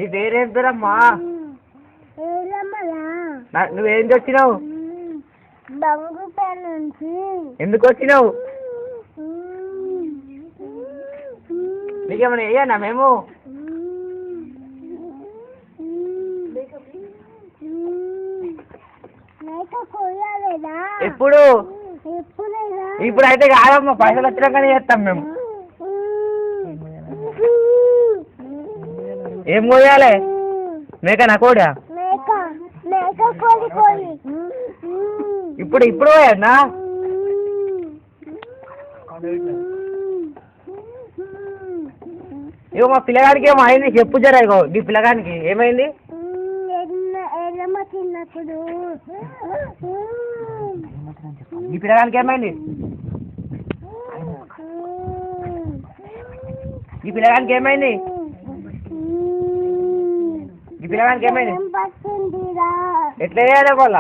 నీ పేరేం పేరమ్మా? నువ్వేం వచ్చినావు? ఎందుకు వచ్చినావు? నీకేమైనా వేయనా మేము? ఎప్పుడు? ఇప్పుడు అయితే కాదమ్మా, పైసలు వచ్చినాకనే చేస్తాం మేము. ఏం కోయాలి? మేకనా కోడా? ఇప్పుడు పోయన్నా? ఇగో మా పిల్లగానికి ఏమో అయింది, చెప్పు జర. ఇగో నీ పిల్లగానికి ఏమైంది? ఈ పిల్లగానికి ఏమైంది? ఈ పిల్లగానికి ఏమైంది? ఈ పిల్లగానికి ఏమైంది? ఎట్లా చేయాలి వాళ్ళ?